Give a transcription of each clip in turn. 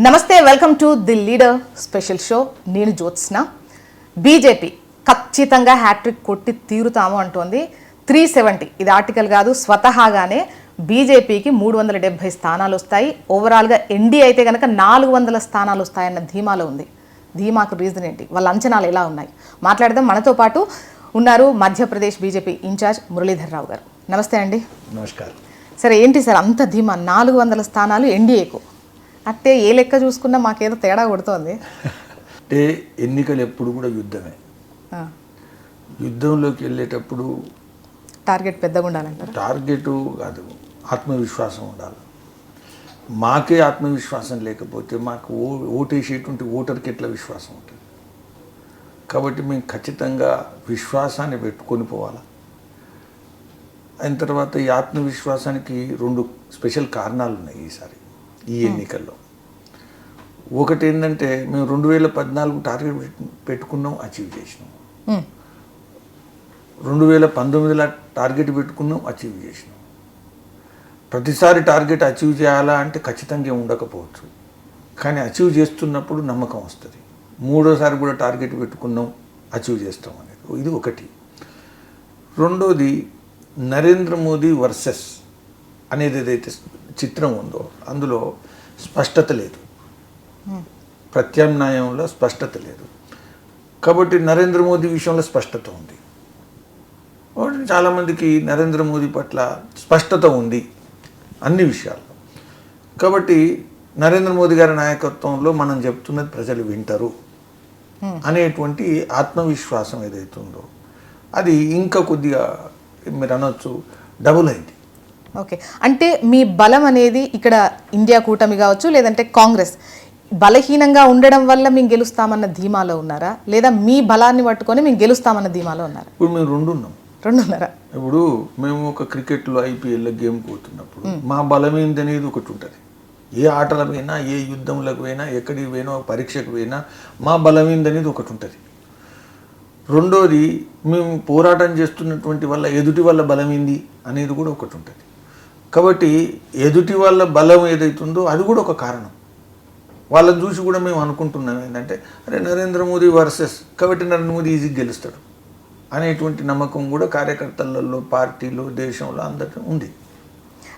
నమస్తే, welcome to the leader special show. నేను Jyotsna. BJP ఖచ్చితంగా హ్యాట్రిక్ కొట్టి తీరుతాము అంటోంది. 370 ఇది ఆర్టికల్ కాదు, స్వతహాగానే బీజేపీకి 370 స్థానాలు వస్తాయి. ఓవరాల్గా ఎన్డీ అయితే కనుక 400 స్థానాలు వస్తాయన్న ధీమాలో ఉంది. ధీమాకు రీజన్ ఏంటి, వాళ్ళ అంచనాలు ఎలా ఉన్నాయి మాట్లాడదాం. మనతో పాటు ఉన్నారు మధ్యప్రదేశ్ బీజేపీ ఇన్ఛార్జ్ మురళీధర్ రావు గారు. నమస్తే అండి. నమస్కారం. సరే, ఏంటి సార్ అంత ధీమా? 400 స్థానాలు ఎన్డీఏకు అంటే ఏ లెక్క చూసుకున్నా మాకేదో తేడా కొడుతోంది. అంటే ఎన్నికలు ఎప్పుడు కూడా యుద్ధమే. యుద్ధంలోకి వెళ్ళేటప్పుడు టార్గెట్ పెద్దగా ఉండాలంటారు. టార్గెట్ కాదు, ఆత్మవిశ్వాసం ఉండాలి. మాకే ఆత్మవిశ్వాసం లేకపోతే మాకు ఓటేసేటువంటి ఓటర్కి ఎట్లా విశ్వాసం ఉంటుంది? కాబట్టి మేము ఖచ్చితంగా విశ్వాసాన్ని పెట్టుకొని పోవాలి. అయిన తర్వాత ఈ ఆత్మవిశ్వాసానికి 2 స్పెషల్ కారణాలు ఉన్నాయి ఈసారి ఈ ఎన్నికల్లో. ఒకటి ఏంటంటే, మేము 2014 టార్గెట్ పెట్టుకున్నాం, అచీవ్ చేసినాం. 2019లో టార్గెట్ పెట్టుకున్నాం, అచీవ్ చేసినాం. ప్రతిసారి టార్గెట్ అచీవ్ చేయాలా అంటే ఖచ్చితంగా ఉండకపోవచ్చు, కానీ అచీవ్ చేస్తున్నప్పుడు నమ్మకం వస్తుంది. 3వ సారి కూడా టార్గెట్ పెట్టుకున్నాం, అచీవ్ చేస్తాం అనేది ఇది ఒకటి. రెండోది, నరేంద్ర మోదీ వర్సెస్ అనేది ఏదైతే చిత్రం ఉందో అందులో స్పష్టత లేదు, ప్రత్యామ్నాయంలో స్పష్టత లేదు. కాబట్టి నరేంద్ర మోదీ విషయంలో స్పష్టత ఉంది. చాలామందికి నరేంద్ర మోదీ పట్ల స్పష్టత ఉంది అన్ని విషయాల్లో. కాబట్టి నరేంద్ర మోదీ గారి నాయకత్వంలో మనం చెప్తున్నది ప్రజలు వింటారు అనేటువంటి ఆత్మవిశ్వాసం ఏదైతే ఉందో అది ఇంకా కొద్దిగా మీరు అనొచ్చు డబుల్ అయింది. ఓకే, అంటే మీ బలం అనేది ఇక్కడ ఇండియా కూటమి కావచ్చు, లేదంటే కాంగ్రెస్ బలహీనంగా ఉండడం వల్ల మేము గెలుస్తామన్న ధీమాలో ఉన్నారా, లేదా మీ బలాన్ని పట్టుకొని మేము గెలుస్తామన్న ధీమాలో ఉన్నారా? ఇప్పుడు మేము రెండు ఉన్నారా? ఇప్పుడు మేము ఒక క్రికెట్లో ఐపీఎల్లో గేమ్ పోతున్నప్పుడు మా బలం ఏందనేది ఒకటి ఉంటుంది. ఏ ఆటలకు పోయినా, ఏ యుద్ధంలకు పోయినా, ఎక్కడికి పోయినా, పరీక్షకు పోయినా మా బలం ఏందనేది ఒకటి ఉంటుంది. రెండోది, మేము పోరాటం చేస్తున్నటువంటి వల్ల ఎదుటి వల్ల బలం ఏంది అనేది కూడా ఒకటి ఉంటుంది. కాబట్టి ఎదుటి వాళ్ళ బలం ఏదైతుందో అది కూడా ఒక కారణం. వాళ్ళని చూసి కూడా మేము అనుకుంటున్నాం ఏంటంటే, అరే నరేంద్ర మోదీ వర్సెస్, కాబట్టి నరేంద్ర మోదీ ఈజీగా గెలుస్తాడు అనేటువంటి నమ్మకం కూడా కార్యకర్తలలో, పార్టీలో, దేశంలో అందరికీ ఉంది.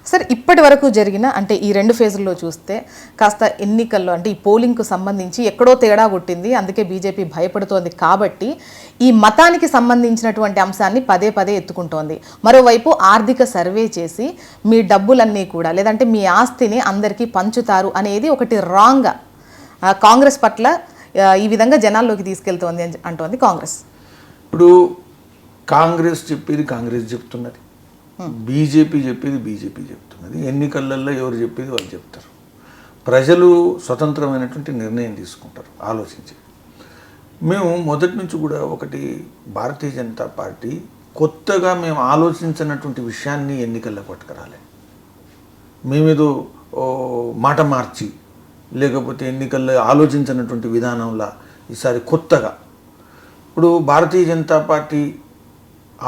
సార్, ఇప్పటి వరకు జరిగిన అంటే ఈ 2 ఫేజుల్లో చూస్తే కాస్త ఎన్నికల్లో అంటే ఈ పోలింగ్కు సంబంధించి ఎక్కడో తేడా కొట్టింది, అందుకే బీజేపీ భయపడుతోంది. కాబట్టి ఈ మతానికి సంబంధించినటువంటి అంశాన్ని పదే పదే ఎత్తుకుంటోంది. మరోవైపు ఆర్థిక సర్వే చేసి మీ డబ్బులన్నీ కూడా లేదంటే మీ ఆస్తిని అందరికీ పంచుతారు అనేది ఒకటి రాంగ్గా కాంగ్రెస్ పట్ల ఈ విధంగా జనాల్లోకి తీసుకెళ్తోంది అంటోంది కాంగ్రెస్. ఇప్పుడు కాంగ్రెస్ చెప్పేది కాంగ్రెస్ చెప్తున్నది, బీజేపీ చెప్పేది బీజేపీ చెప్తున్నది. ఎన్నికలలో ఎవరు చెప్పేది వాళ్ళు చెప్తారు. ప్రజలు స్వతంత్రమైనటువంటి నిర్ణయం తీసుకుంటారు ఆలోచించి. మేము మొదటి నుంచి కూడా ఒకటి, భారతీయ జనతా పార్టీ కొత్తగా మేము ఆలోచించినటువంటి విషయాన్ని ఎన్నికల్లో పట్టుకురాలి. మేమేదో మాట మార్చి లేకపోతే ఎన్నికల్లో ఆలోచించినటువంటి విధానంలో ఈసారి కొత్తగా ఇప్పుడు భారతీయ జనతా పార్టీ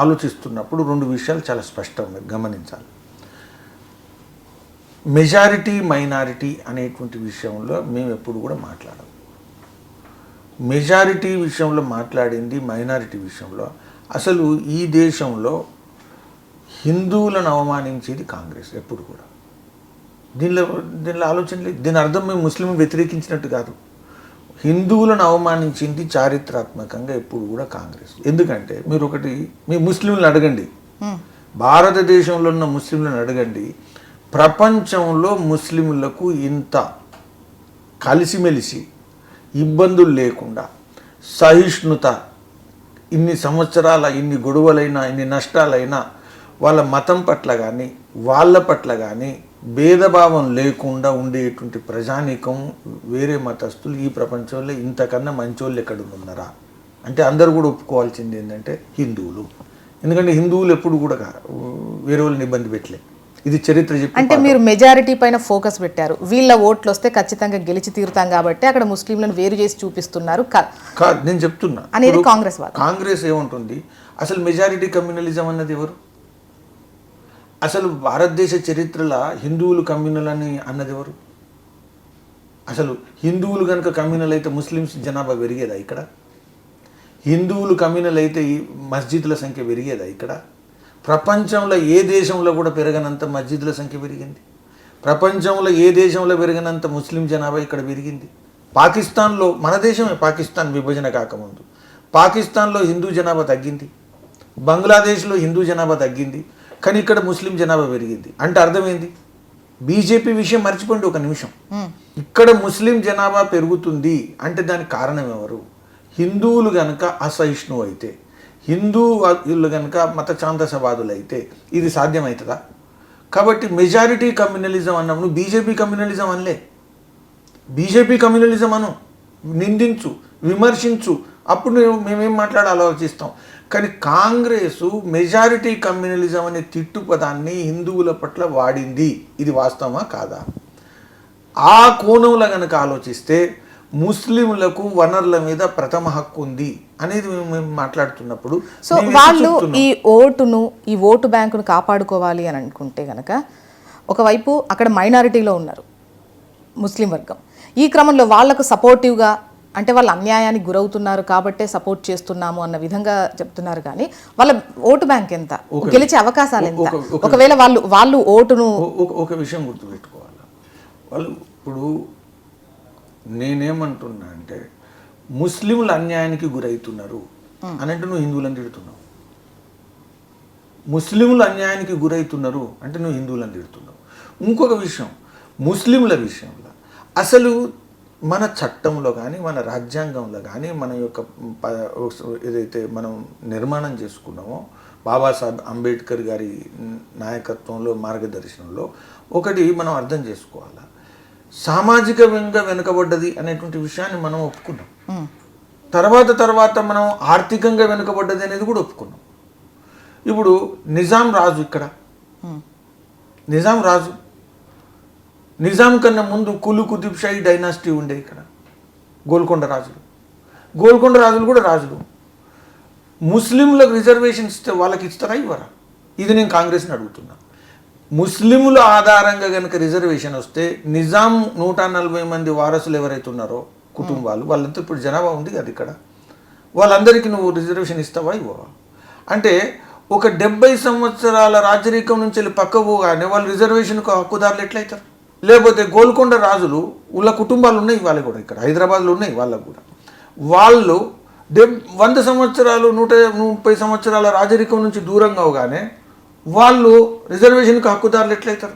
ఆలోచిస్తున్నప్పుడు 2 విషయాలు చాలా స్పష్టంగా గమనించాలి. మెజారిటీ మైనారిటీ అనేటువంటి విషయంలో మేము ఎప్పుడు కూడా మాట్లాడాలి. మెజారిటీ విషయంలో మాట్లాడింది, మైనారిటీ విషయంలో అసలు ఈ దేశంలో హిందువులను అవమానించేది కాంగ్రెస్ ఎప్పుడు కూడా. దీనిలో ఆలోచన లేదు. దీని అర్థం మేము ముస్లింలు వ్యతిరేకించినట్టు కాదు. హిందువులను అవమానించింది చారిత్రాత్మకంగా ఎప్పుడు కూడా కాంగ్రెస్. ఎందుకంటే మీరు ఒకటి, మీ ముస్లింలను అడగండి, భారతదేశంలో ఉన్న ముస్లింలను అడగండి, ప్రపంచంలో ముస్లింలకు ఇంత కలిసిమెలిసి ఇబ్బందులు లేకుండా సహిష్ణుత, ఇన్ని సంవత్సరాల ఇన్ని గొడవలైనా ఇన్ని నష్టాలైనా వాళ్ళ మతం పట్ల కానీ వాళ్ళ పట్ల కానీ భేదభావం లేకుండా ఉండేటువంటి ప్రజానీకం, వేరే మతస్థులు ఈ ప్రపంచంలో ఇంతకన్నా మంచోళ్ళు ఎక్కడ ఉన్నారా అంటే అందరూ కూడా ఒప్పుకోవాల్సింది ఏంటంటే హిందువులు. ఎందుకంటే హిందువులు ఎప్పుడు కూడా వేరే వాళ్ళని ఇబ్బంది పెట్టలేదు. ఇది చరిత్ర చెప్పి. అంటే మీరు మెజారిటీ పైన ఫోకస్ పెట్టారు, వీళ్ళ ఓట్లు వస్తే ఖచ్చితంగా గెలిచి తీరుతాం కాబట్టి అక్కడ ముస్లింలను వేరు చేసి చూపిస్తున్నారు కాదు నేను చెప్తున్నా అనేది కాంగ్రెస్ వాళ్ళు. కాంగ్రెస్ ఏముంటుంది, అసలు మెజారిటీ కమ్యూనలిజం అన్నది ఎవరు? అసలు భారతదేశ చరిత్రలో హిందువులు కమ్యూనల్ అని అన్నది ఎవరు? అసలు హిందువులు కనుక కమ్యూనల్ అయితే ముస్లిమ్స్ జనాభా పెరిగేదా ఇక్కడ? హిందువులు కమ్యూనల్ అయితే ఈ మస్జిద్ల సంఖ్య పెరిగేదా ఇక్కడ? ప్రపంచంలో ఏ దేశంలో కూడా పెరగనంత మస్జిద్ల సంఖ్య పెరిగింది. ప్రపంచంలో ఏ దేశంలో పెరగనంత ముస్లిం జనాభా ఇక్కడ పెరిగింది. పాకిస్తాన్లో, మన దేశమే పాకిస్తాన్ విభజన కాకముందు, పాకిస్తాన్లో హిందూ జనాభా తగ్గింది, బంగ్లాదేశ్లో హిందూ జనాభా తగ్గింది, కానీ ఇక్కడ ముస్లిం జనాభా పెరిగింది. అంటే అర్థమైంది, బీజేపీ విషయం మర్చిపోండి ఒక నిమిషం. ఇక్కడ ముస్లిం జనాభా పెరుగుతుంది అంటే దానికి కారణం ఎవరు? హిందువులు కనుక అసహిష్ణువు అయితే, హిందువులు కనుక మత ఛాందసవాదులు అయితే ఇది సాధ్యమవుతుందా? కాబట్టి మెజారిటీ కమ్యూనలిజం అన్నప్పుడు బీజేపీ కమ్యూనలిజం అనలే, బీజేపీ కమ్యూనలిజం అను, నిందించు, విమర్శించు, అప్పుడు మేమేం ఆలోచిస్తాం. కానీ కాంగ్రెసు మెజారిటీ కమ్యూనలిజం అనే తిట్టు పదాన్ని హిందువుల పట్ల వాడింది. ఇది వాస్తవమా కాదా? ఆ కోణంలో కనుక ఆలోచిస్తే ముస్లింలకు వనరుల మీద ప్రథమ హక్కు ఉంది అనేది మేము మాట్లాడుతున్నప్పుడు, సో వాళ్ళు ఈ ఓటు బ్యాంకును కాపాడుకోవాలి అని అనుకుంటే గనక ఒకవైపు అక్కడ మైనారిటీలో ఉన్నారు ముస్లిం వర్గం, ఈ క్రమంలో వాళ్లకు సపోర్టివ్గా, అంటే వాళ్ళు అన్యాయానికి గురవుతున్నారు కాబట్టే సపోర్ట్ చేస్తున్నాము అన్న విధంగా చెప్తున్నారు. కానీ వాళ్ళ ఓటు బ్యాంక్ ఎంత, గెలిచే అవకాశాలు ఎంత? ఒకవేళ వాళ్ళు ఓటును, ఒక విషయం గుర్తుపెట్టుకోవాలి. వాళ్ళు ఇప్పుడు నేనేమంటున్నా అంటే ముస్లింలు అన్యాయానికి గురవుతున్నారు అని అంటే నువ్వు హిందువులను తిడుతున్నావు, ముస్లింలు అన్యాయానికి గురవుతున్నారు అంటే నువ్వు హిందువులను తిడుతున్నావు. ఇంకొక విషయం, ముస్లింల విషయంలో అసలు మన చట్టంలో కానీ మన రాజ్యాంగంలో కానీ మన యొక్క ఏదైతే మనం నిర్మాణం చేసుకున్నామో బాబాసాహెబ్ అంబేద్కర్ గారి నాయకత్వంలో మార్గదర్శనంలో ఒకటి మనం అర్థం చేసుకోవాలి, సామాజికంగా వెనుకబడ్డది అనేటువంటి విషయాన్ని మనం ఒప్పుకున్నాం. తర్వాత మనం ఆర్థికంగా వెనుకబడ్డది అనేది కూడా ఒప్పుకున్నాం. ఇప్పుడు నిజాం రాజు, ఇక్కడ నిజాం రాజు, నిజాం కన్నా ముందు కులు కుతుబ్ షాహీ డైనాసిటీ ఉండే ఇక్కడ, గోల్కొండ రాజులు కూడా రాజులు. ముస్లింలకు రిజర్వేషన్ ఇస్తే వాళ్ళకి ఇస్తారా ఇవ్వరా? ఇది నేను కాంగ్రెస్ని అడుగుతున్నా. ముస్లింల ఆధారంగా కనుక రిజర్వేషన్ వస్తే నిజాం 140 మంది వారసులు ఎవరైతే ఉన్నారో కుటుంబాలు, వాళ్ళంతా ఇప్పుడు జనాభా ఉంది కదా ఇక్కడ, వాళ్ళందరికీ నువ్వు రిజర్వేషన్ ఇస్తావా ఇవ్వవా? అంటే ఒక 70 సంవత్సరాల రాజరికం నుంచి వెళ్ళి పక్క పోగానే వాళ్ళు రిజర్వేషన్కు హక్కుదారులు ఎట్లయితారు? లేకపోతే గోల్కొండ రాజులు వాళ్ళ కుటుంబాలు ఉన్నాయి, వాళ్ళు కూడా ఇక్కడ హైదరాబాద్లో ఉన్నాయి, వాళ్ళకు కూడా వాళ్ళు 100 సంవత్సరాలు 130 సంవత్సరాల రాజరికం నుంచి దూరంగా అవగానే వాళ్ళు రిజర్వేషన్కి హక్కుదారులు ఎట్లయితారు?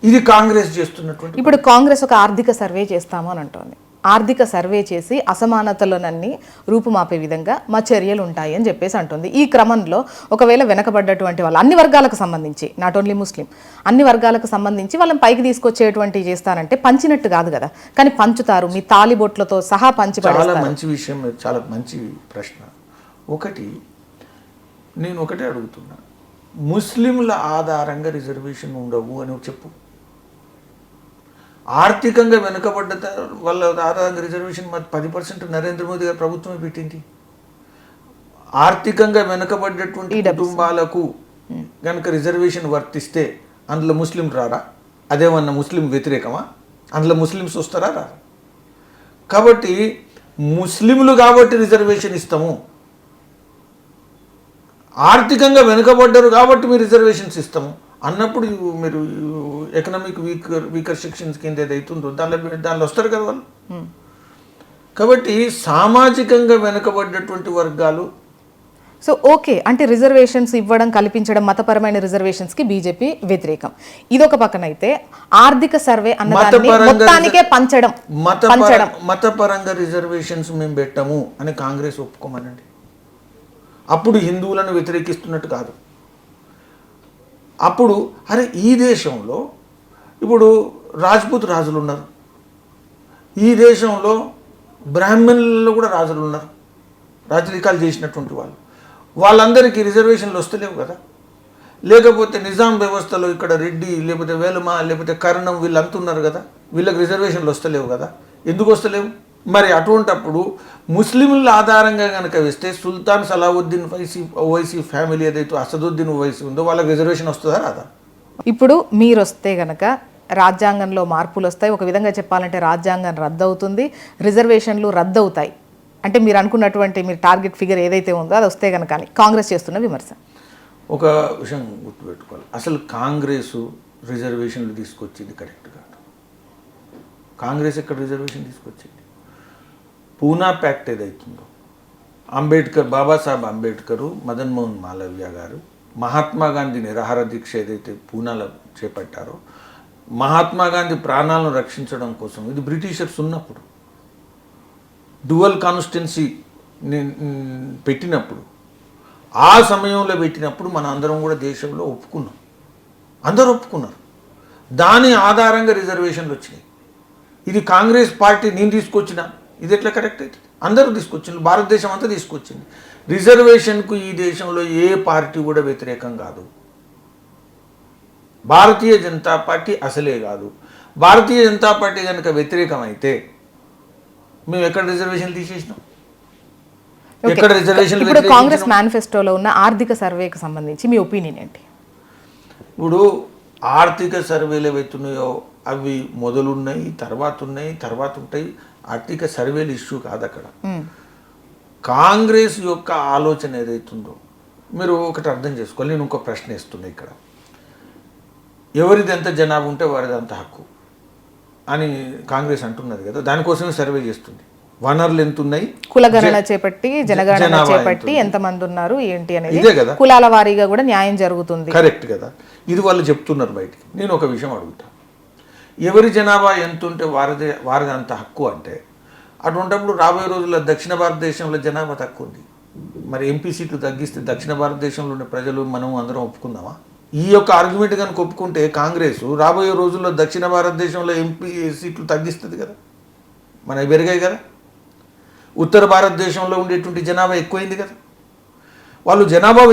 ఇది కాంగ్రెస్ చేస్తున్నటువంటి. ఇప్పుడు కాంగ్రెస్ ఒక ఆర్థిక సర్వే చేస్తాము అని అంటోంది. ఆర్థిక సర్వే చేసి అసమానతలనన్నీ రూపుమాపే విధంగా మా చర్యలు ఉంటాయి అని చెప్పేసి అంటుంది. ఈ క్రమంలో ఒకవేళ వెనకబడ్డటువంటి వాళ్ళు అన్ని వర్గాలకు సంబంధించి, నాట్ ఓన్లీ ముస్లిం, అన్ని వర్గాలకు సంబంధించి వాళ్ళని పైకి తీసుకొచ్చేటువంటి చేస్తానంటే పంచినట్టు కాదు కదా, కానీ పంచుతారు, మీ తాలిబొట్లతో సహా పంచిపడతారు. చాలా మంచి విషయం, చాలా మంచి ప్రశ్న. నేను ఒకటే అడుగుతున్నా, ముస్లింల ఆధారంగా రిజర్వేషన్ ఉండవు అని చెప్పు. ఆర్థికంగా వెనుకబడ్డ వాళ్ళ ఆధారంగా రిజర్వేషన్ 10% నరేంద్ర మోదీ గారి ప్రభుత్వమే పెట్టింది. ఆర్థికంగా వెనుకబడ్డటువంటి కుటుంబాలకు కనుక రిజర్వేషన్ వర్తిస్తే అందులో ముస్లిం రారా? అదేమన్నా ముస్లిం వ్యతిరేకమా? అందులో ముస్లిమ్స్ వస్తారా రారా? కాబట్టి ముస్లింలు కాబట్టి రిజర్వేషన్ ఇస్తాము, ఆర్థికంగా వెనుకబడ్డారు కాబట్టి మీరు రిజర్వేషన్స్ ఇస్తాము అన్నప్పుడు మీరు ఎకనామిక్ వీకర్ సెక్షన్స్ కింద ఏదైతుందో దానిలో వస్తారు కదా వాళ్ళు. కాబట్టి సామాజికంగా వెనుకబడ్డటువంటి వర్గాలు, సో ఓకే అంటే రిజర్వేషన్స్ ఇవ్వడం, కల్పించడం, మతపరమైన రిజర్వేషన్స్కి బీజేపీ వ్యతిరేకం. ఇదొక పక్కన అయితే ఆర్థిక సర్వే మొత్తానికే పంచడం, మతపరంగా రిజర్వేషన్స్ మేము పెట్టము అని కాంగ్రెస్ ఒప్పుకోమనండి. అప్పుడు హిందువులను వ్యతిరేకిస్తున్నట్టు కాదు. అప్పుడు అరే ఈ దేశంలో ఇప్పుడు రాజ్పూత్ రాజులు ఉన్నారు, ఈ దేశంలో బ్రాహ్మణులలో కూడా రాజులు ఉన్నారు, రాజరికాలు చేసినటువంటి వాళ్ళందరికీ రిజర్వేషన్లు వస్తలేవు కదా. లేకపోతే నిజాం వ్యవస్థలో ఇక్కడ రెడ్డి, లేకపోతే వేలుమ, లేకపోతే కర్ణం వీళ్ళంతా ఉన్నారు కదా, వీళ్ళకి రిజర్వేషన్లు వస్తలేవు కదా. ఎందుకు వస్తలేవు? మరి అటువంటప్పుడు ముస్లింల ఆధారంగా కనుక వేస్తే సుల్తాన్ సలావుద్దీన్ ఓవైసీ ఫ్యామిలీ ఏదైతే అసదుద్దీన్ ఓవైసీ ఉందో వాళ్ళకి రిజర్వేషన్ వస్తుందా రాదా? ఇప్పుడు మీరు వస్తే గనక రాజ్యాంగంలో మార్పులు వస్తాయి, ఒక విధంగా చెప్పాలంటే రాజ్యాంగం రద్దు అవుతుంది, రిజర్వేషన్లు రద్దు అవుతాయి అంటే మీరు అనుకున్నటువంటి మీరు టార్గెట్ ఫిగర్ ఏదైతే ఉందో అది వస్తే కనుక కాంగ్రెస్ చేస్తున్న విమర్శ. ఒక విషయం గుర్తుపెట్టుకోవాలి, అసలు కాంగ్రెసు రిజర్వేషన్లు తీసుకొచ్చింది కరెక్ట్ కాదు. కాంగ్రెస్ ఎక్కడ రిజర్వేషన్ తీసుకొచ్చింది? పూనా ప్యాక్ట్ ఏదైతుందో, అంబేద్కర్, బాబాసాహెబ్ అంబేద్కరు, మదన్ మోహన్ మాలవ్య గారు మహాత్మా గాంధీ నిరాహార దీక్ష ఏదైతే పూనాలో చేపట్టారో, మహాత్మా గాంధీ ప్రాణాలను రక్షించడం కోసం, ఇది బ్రిటిషర్స్ ఉన్నప్పుడు డ్యువల్ కాన్స్టిట్యున్సీ పెట్టినప్పుడు, ఆ సమయంలో పెట్టినప్పుడు మన అందరం కూడా దేశంలో ఒప్పుకున్నాం, అందరూ ఒప్పుకున్నారు. దాని ఆధారంగా రిజర్వేషన్లు వచ్చినాయి. ఇది కాంగ్రెస్ పార్టీ నేను తీసుకొచ్చిన, ఇది ఎట్లా కరెక్ట్ అవుతుంది? అందరూ తీసుకొచ్చింది, భారతదేశం అంతా తీసుకొచ్చింది. రిజర్వేషన్కు ఈ దేశంలో ఏ పార్టీ కూడా వ్యతిరేకం కాదు. భారతీయ జనతా పార్టీ అసలే కాదు. భారతీయ జనతా పార్టీ కనుక వ్యతిరేకమైతే మేము ఎక్కడ రిజర్వేషన్లు తీసేసినాం? ఎక్కడ రిజర్వేషన్లు? ఇప్పుడు కాంగ్రెస్ మేనిఫెస్టోలో ఉన్న ఆర్థిక సర్వేకి సంబంధించి మీ ఒపీనియన్ ఏంటి? ఇప్పుడు ఆర్థిక సర్వేలు ఏవైతున్నాయో అవి మొదలున్నాయి, తర్వాత ఉంటాయి. ఆర్థిక సర్వేలు ఇష్యూ కాదు అక్కడ. కాంగ్రెస్ యొక్క ఆలోచన ఏదైతుందో మీరు ఒకటి అర్థం చేసుకోవాలి. నేను ఇంకో ప్రశ్న ఇస్తున్నా ఇక్కడ, ఎవరిది ఎంత జనాభా ఉంటే వారిది అంత హక్కు అని కాంగ్రెస్ అంటున్నది కదా, దానికోసమే సర్వే చేస్తుంది. వనరులు ఎంత ఉన్నాయి, కులగణన చేపట్టి జనగణన చేపట్టి ఎంతమంది ఉన్నారు ఏంటి అనేది, ఇదే కదా, కులాల వారీగా కూడా న్యాయం జరుగుతుంది. కరెక్ట్ కదా, ఇది వాళ్ళు చెప్తున్నారు బయటికి. నేను ఒక విషయం అడుగుతా, ఎవరి జనాభా ఎంత ఉంటే వారిది అంత హక్కు అంటే, అటువంటిప్పుడు రాబోయే రోజుల్లో దక్షిణ భారతదేశంలో జనాభా తక్కువ ఉంది, మరి ఎంపీ సీట్లు తగ్గిస్తే దక్షిణ భారతదేశంలో ఉండే ప్రజలు మనం అందరం ఒప్పుకుందామా? ఈ యొక్క ఆర్గ్యుమెంట్ కనుక ఒప్పుకుంటే కాంగ్రెస్ రాబోయే రోజుల్లో దక్షిణ భారతదేశంలో ఎంపీ సీట్లు తగ్గిస్తుంది కదా, మనకి పెరిగాయి కదా. ఉత్తర భారతదేశంలో ఉండేటువంటి జనాభా ఎక్కువైంది కదా. వాళ్ళు జనాభా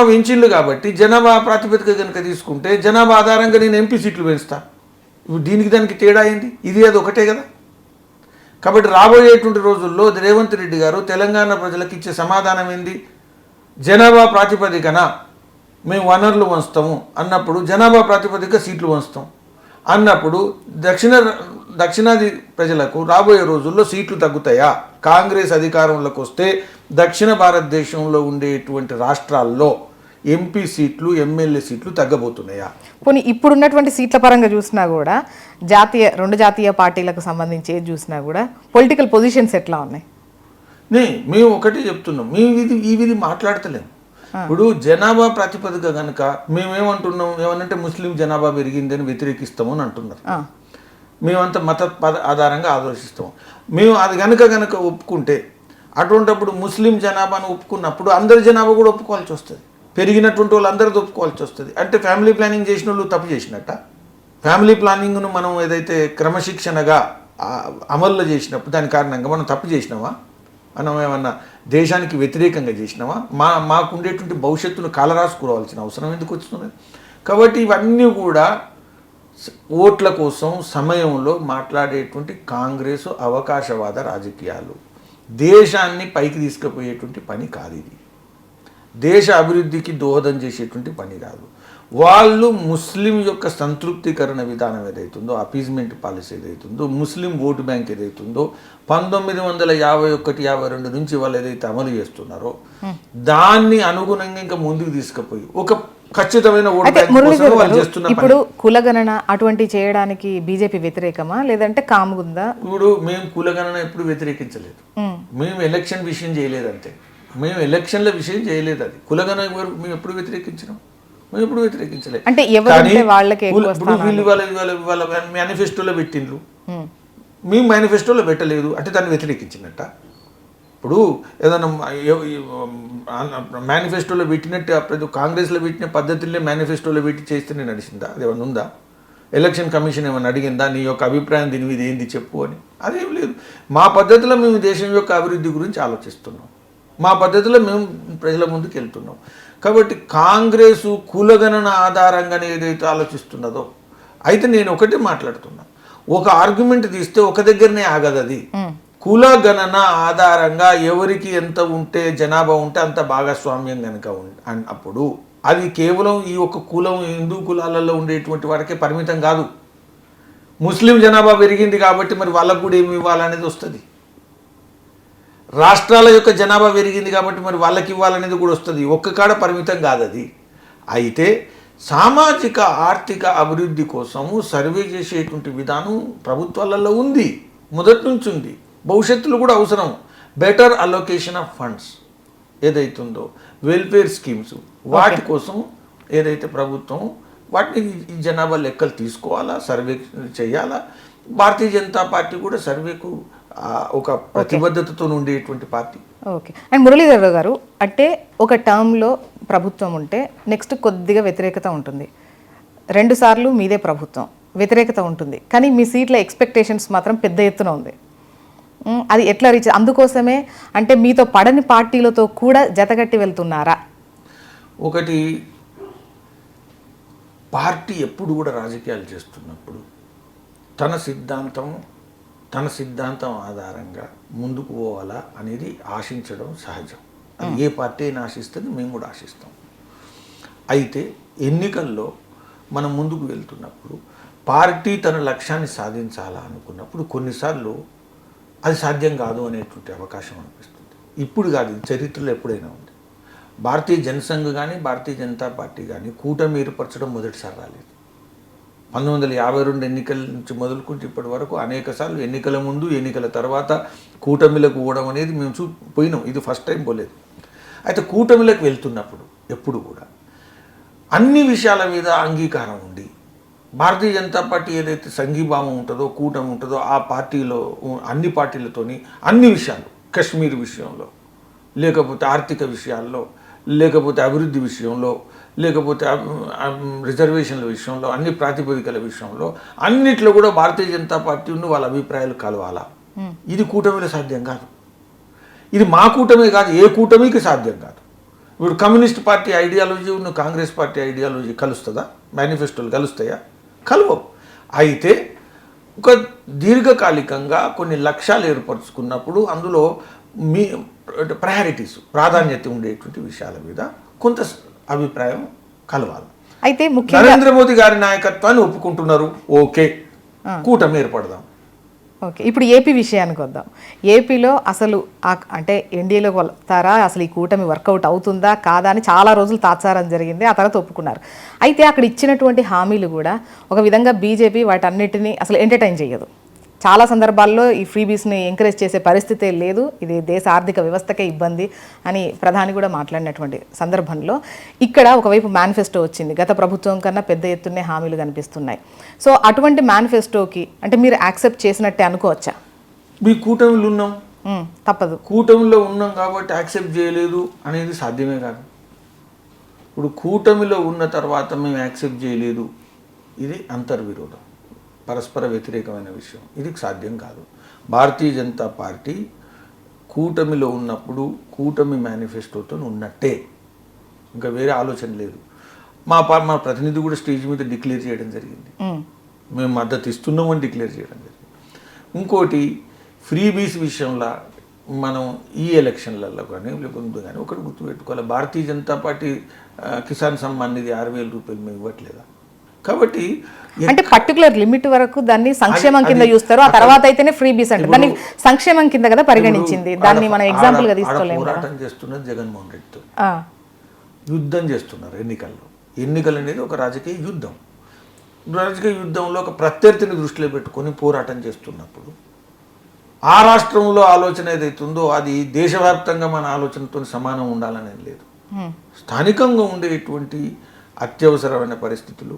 పెంచిళ్ళు కాబట్టి జనాభా ప్రాతిపదిక కనుక తీసుకుంటే జనాభా ఆధారంగా నేను ఎంపీ సీట్లు పెంచుతా. ఇప్పుడు దీనికి దానికి తేడా అయింది, ఇది అది ఒకటే కదా. కాబట్టి రాబోయేటువంటి రోజుల్లో రేవంత్ రెడ్డి గారు తెలంగాణ ప్రజలకు ఇచ్చే సమాధానం ఏంది? జనాభా ప్రాతిపదికన మేము వనరులు వంచుతాము అన్నప్పుడు, జనాభా ప్రాతిపదిక సీట్లు వంచుతాం అన్నప్పుడు దక్షిణాది ప్రజలకు రాబోయే రోజుల్లో సీట్లు తగ్గుతాయా? కాంగ్రెస్ అధికారంలోకి వస్తే దక్షిణ భారతదేశంలో ఉండేటువంటి రాష్ట్రాల్లో ఎంపీ సీట్లు, ఎమ్మెల్యే సీట్లు తగ్గబోతున్నాయా? పోనీ ఇప్పుడున్నటువంటి సీట్ల పరంగా చూసినా కూడా రెండు జాతీయ పార్టీలకు సంబంధించి ఏది చూసినా కూడా పొలిటికల్ పొజిషన్స్ ఎట్లా ఉన్నాయి? మేము ఒకటి చెప్తున్నాం, మేము ఇది మాట్లాడతలేము. ఇప్పుడు జనాభా ప్రాతిపదిక కనుక మేమేమంటున్నాం, ఏమనంటే ముస్లిం జనాభా పెరిగిందని వ్యతిరేకిస్తాము అని అంటున్నారు. మేమంతా మత ఆధారంగా ఆలోచిస్తాము. మేము అది కనుక ఒప్పుకుంటే, అటువంటిప్పుడు ముస్లిం జనాభాను ఒప్పుకున్నప్పుడు అందరి జనాభా కూడా ఒప్పుకోవాల్సి వస్తుంది, పెరిగినటువంటి వాళ్ళు అందరిది ఒప్పుకోవాల్సి వస్తుంది. అంటే ఫ్యామిలీ ప్లానింగ్ చేసిన వాళ్ళు తప్పు చేసినట్ట? ఫ్యామిలీ ప్లానింగ్ను మనం ఏదైతే క్రమశిక్షణగా అమల్లో చేసినప్పుడు దాని కారణంగా మనం తప్పు చేసినామా? మనం ఏమన్నా దేశానికి వ్యతిరేకంగా చేసినామా? మాకు ఉండేటువంటి భవిష్యత్తును కాలరాసుకురావాల్సిన అవసరం ఎందుకు వస్తున్నది? కాబట్టి ఇవన్నీ కూడా ఓట్ల కోసం సమయంలో మాట్లాడేటువంటి కాంగ్రెస్ అవకాశవాద రాజకీయాలు. దేశాన్ని పైకి తీసుకుపోయేటువంటి పని కాదు ఇది. దేశ అభివృద్ధికి దోహదం చేసేటువంటి పని కాదు. వాళ్ళు ముస్లిం యొక్క సంతృప్తికరణ విధానం ఏదైతుందో, అపీజ్మెంట్ పాలసీ ఏదైతుందో, ముస్లిం ఓటు బ్యాంక్ ఏదైతుందో 1951-52 నుంచి వాళ్ళు ఏదైతే అమలు చేస్తున్నారో దాన్ని అనుగుణంగా ఇంకా ముందుకు తీసుకుపోయి ఒక ఖచ్చితమైన ఓటు బ్యాంక్ కోసం వాళ్ళు చేస్తున్న పని. ఇప్పుడు కులగణన అటువంటి చేయడానికి బీజేపీ వ్యతిరేకమా లేదంటే కాముందా? ఇప్పుడు మేము కులగణన ఎప్పుడు వ్యతిరేకించలేదు, మేము ఎలక్షన్ విషయం చేయలేదు అంతే. మేము ఎలక్షన్ల విషయం చేయలేదు. అది కులగణన మేము ఎప్పుడు వ్యతిరేకించినాం? మేము ఎప్పుడు వ్యతిరేకించలేదు. అంటే ఇప్పుడు వీళ్ళు వాళ్ళ మేనిఫెస్టోలో పెట్టిండ్రు, మేము మేనిఫెస్టోలో పెట్టలేదు అంటే దాన్ని వ్యతిరేకించినట్ట. ఇప్పుడు ఏదైనా మేనిఫెస్టోలో పెట్టినట్టు ప్రతి కాంగ్రెస్లో పెట్టిన పద్ధతుల్లో మేనిఫెస్టోలో పెట్టి చేస్తేనే నడిచిందా? అది ఏమైనా ఉందా? ఎలక్షన్ కమిషన్ ఏమైనా అడిగిందా నీ యొక్క అభిప్రాయం దీని మీద ఏంది చెప్పు అని? అదేం లేదు. మా పద్ధతిలో మేము దేశం యొక్క అభివృద్ధి గురించి ఆలోచిస్తున్నాం, మా పద్ధతిలో మేము ప్రజల ముందుకు వెళ్తున్నాం. కాబట్టి కాంగ్రెసు కులగణన ఆధారంగానే ఏదైతే ఆలోచిస్తున్నదో, అయితే నేను ఒకటే మాట్లాడుతున్నా, ఒక ఆర్గ్యుమెంట్ తీస్తే ఒక దగ్గరనే ఆగదు అది. కులగణన ఆధారంగా ఎవరికి ఎంత ఉంటే జనాభా ఉంటే అంత భాగస్వామ్యం కనుక అప్పుడు అది కేవలం ఈ ఒక్క కులం హిందూ కులాలలో ఉండేటువంటి వారికే పరిమితం కాదు. ముస్లిం జనాభా పెరిగింది కాబట్టి మరి వాళ్ళకు కూడా ఏమి ఇవ్వాలనేది వస్తుంది. రాష్ట్రాల యొక్క జనాభా పెరిగింది కాబట్టి మరి వాళ్ళకి ఇవ్వాలనేది కూడా వస్తుంది. ఒక్క కాడ పరిమితం కాదు అది. అయితే సామాజిక ఆర్థిక అభివృద్ధి కోసము సర్వే చేసేటువంటి విధానం ప్రభుత్వాలలో ఉంది, మొదటి నుంచి ఉంది, భవిష్యత్తులో కూడా అవసరం. బెటర్ అలొకేషన్ ఆఫ్ ఫండ్స్ ఏదైతుందో వెల్ఫేర్ స్కీమ్స్ వాటి కోసం ఏదైతే ప్రభుత్వం వాటిని ఈ జనాభా లెక్కలు తీసుకోవాలా, సర్వే చేయాలా. భారతీయ జనతా పార్టీ కూడా సర్వేకు ఒక ప్రతిబద్ధతతో ఉండేటువంటి పార్టీ. ఓకే. అండ్ మురళీధర్ గారు, అంటే ఒక టర్మ్లో ప్రభుత్వం ఉంటే నెక్స్ట్ కొద్దిగా వ్యతిరేకత ఉంటుంది, 2 సార్లు మీదే ప్రభుత్వం, వ్యతిరేకత ఉంటుంది, కానీ మీ సీట్ల ఎక్స్పెక్టేషన్స్ మాత్రం పెద్ద ఎత్తున ఉంది. అది ఎట్లా రీచ్? అందుకోసమే అంటే మీతో పడని పార్టీలతో కూడా జతగట్టి వెళ్తున్నారా? ఒకటి, పార్టీ ఎప్పుడు కూడా రాజకీయాలు చేస్తున్నప్పుడు తన సిద్ధాంతం ఆధారంగా ముందుకు పోవాలా అనేది ఆశించడం సహజం. అది ఏ పార్టీ అయినా ఆశిస్తుంది, మేము కూడా ఆశిస్తాం. అయితే ఎన్నికల్లో మనం ముందుకు వెళ్తున్నప్పుడు పార్టీ తన లక్ష్యాన్ని సాధించాలా అనుకున్నప్పుడు కొన్నిసార్లు అది సాధ్యం కాదు అనేటువంటి అవకాశం అనిపిస్తుంది. ఇప్పుడు కాదు, చరిత్రలో ఎప్పుడైనా ఉంది. భారతీయ జనసంఘ్ కానీ భారతీయ జనతా పార్టీ కానీ కూటమి ఏర్పరచడం మొదటిసారి రాలేదు. 1952 ఎన్నికల నుంచి మొదలుకుంటే ఇప్పటి వరకు అనేక సార్లు ఎన్నికల ముందు ఎన్నికల తర్వాత కూటమిలకు పోవడం అనేది మేము పోయినాం. ఇది ఫస్ట్ టైం పోలేదు. అయితే కూటమిలకు వెళ్తున్నప్పుడు ఎప్పుడు కూడా అన్ని విషయాల మీద అంగీకారం ఉండి భారతీయ జనతా పార్టీ ఏదైతే సంఘీభావం ఉంటుందో కూటమి ఉంటుందో ఆ పార్టీలో అన్ని పార్టీలతోని అన్ని విషయాలు, కశ్మీర్ విషయంలో, లేకపోతే ఆర్థిక విషయాల్లో, లేకపోతే అభివృద్ధి విషయంలో, లేకపోతే రిజర్వేషన్ల విషయంలో, అన్ని ప్రాతిపదికల విషయంలో అన్నిట్లో కూడా భారతీయ జనతా పార్టీ ఉన్న వాళ్ళ అభిప్రాయాలు కలవాలా. ఇది కూటమిలో సాధ్యం కాదు. ఇది మా కూటమే కాదు, ఏ కూటమికి సాధ్యం కాదు. ఇప్పుడు కమ్యూనిస్ట్ పార్టీ ఐడియాలజీ ఉన్న కాంగ్రెస్ పార్టీ ఐడియాలజీ కలుస్తుందా? మేనిఫెస్టోలు కలుస్తాయా? కలవవు. అయితే ఒక దీర్ఘకాలికంగా కొన్ని లక్ష్యాలు ఏర్పరచుకున్నప్పుడు అందులో మీ ప్రయారిటీస్, ప్రాధాన్యత ఉండేటువంటి విషయాల మీద కొంత అభిప్రాయం కలవాలి. అయితే నరేంద్ర మోదీ గారి నాయకత్వాన్ని ఒప్పుకుంటున్నారు, ఓకే, కూటమి ఏర్పడదాం. ఓకే. ఇప్పుడు ఏపీ విషయానికి వద్దాం. ఏపీలో అసలు అంటే ఎన్డీఏలోకి వెళ్తారా, అసలు ఈ కూటమి వర్కౌట్ అవుతుందా కాదా అని చాలా రోజులు తాత్సారం జరిగింది, ఆ తర్వాత ఒప్పుకున్నారు. అయితే అక్కడ ఇచ్చినటువంటి హామీలు కూడా ఒక విధంగా బీజేపీ వాటన్నిటిని అసలు ఎంటర్టైన్ చేయదు. చాలా సందర్భాల్లో ఈ ఫ్రీబీస్ని ఎంకరేజ్ చేసే పరిస్థితే లేదు, ఇది దేశ ఆర్థిక వ్యవస్థకే ఇబ్బంది అని ప్రధాని కూడా మాట్లాడినటువంటి సందర్భంలో ఇక్కడ ఒకవైపు మేనిఫెస్టో వచ్చింది, గత ప్రభుత్వం కన్నా పెద్ద ఎత్తునే హామీలు కనిపిస్తున్నాయి. సో అటువంటి మేనిఫెస్టోకి అంటే మీరు యాక్సెప్ట్ చేసినట్టే అనుకోవచ్చా? మీ కూటమిలో ఉన్నాం, తప్పదు, కూటమిలో ఉన్నాం కాబట్టి యాక్సెప్ట్ చేయలేదు అనేది సాధ్యమే కాదు. ఇప్పుడు కూటమిలో ఉన్న తర్వాత మేము యాక్సెప్ట్ చేయలేదు, ఇది అంతర్విరోధం, పరస్పర వ్యతిరేకమైన విషయం, ఇది సాధ్యం కాదు. భారతీయ జనతా పార్టీ కూటమిలో ఉన్నప్పుడు కూటమి మేనిఫెస్టోతో ఉన్నట్టే, ఇంకా వేరే ఆలోచన లేదు. మా ప్రతినిధి కూడా స్టేజ్ మీద డిక్లేర్ చేయడం జరిగింది, మేము మద్దతు ఇస్తున్నామని డిక్లేర్ చేయడం జరిగింది. ఇంకోటి, ఫ్రీబీస్ విషయంలో మనం ఈ ఎలక్షన్లలో కానీ లేకపోతే కానీ ఒకటి గుర్తుపెట్టుకోవాలి, భారతీయ జనతా పార్టీ కిసాన్ సమ్మాన్ నిధి 6,000 రూపాయలు మేము ఇవ్వట్లేదా? కాబట్టి అంటే పర్టికులర్ లిమిట్ వరకు దాన్ని సంక్షేమం కింద చూస్తారు, ఆ తర్వాత అయితేనే ఫ్రీబీస్ అంటే దాన్ని సంక్షేమం కింద కదా పరిగణించింది. దాన్ని మనం ఎగ్జాంపుల్ గా తీసుకోలేము. పోరాటం చేస్తున్నది జగన్మోహన్ రెడ్డితో యుద్ధం చేస్తున్నారు. ఎన్నికలు అనేది ఒక రాజకీయ యుద్ధం. రాజకీయ యుద్ధంలో ఒక ప్రత్యర్థిని దృష్టిలో పెట్టుకొని పోరాటం చేస్తున్నప్పుడు ఆ రాష్ట్రంలో ఆలోచన ఏదైతుందో అది దేశవ్యాప్తంగా మన ఆలోచనతో సమానం ఉండాలనేది లేదు. స్థానికంగా ఉండేటువంటి అత్యవసరమైన పరిస్థితులు,